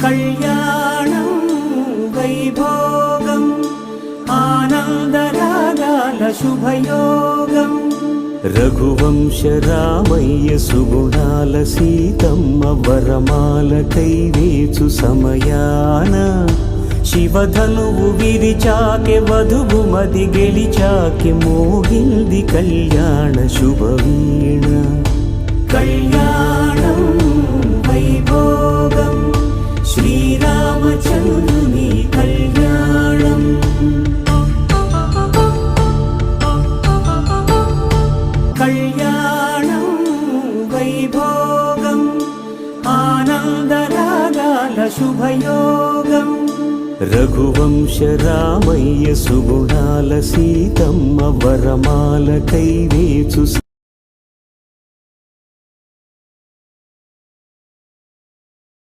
కళ్యాణం వైభోగం ఆనందరాగాల శుభయోగం రఘువంశ రామయ్య సుగుణాల సీతమ్మ వరమాల కైవేచు సమయాన శివధనువు విరిచాకె వధువు మది గెలిచాకె మోగింది కళ్యాణ శుభవీణ కళ్యాణం వైభోగం శ్రీరామచంద్రుని కళ్యాణం కళ్యాణం వైభోగం ఆనందరాగాల శుభయోగం రఘువంశ రామయ్య సుగుణాల సీతమ్మ వరమాల కైవేచు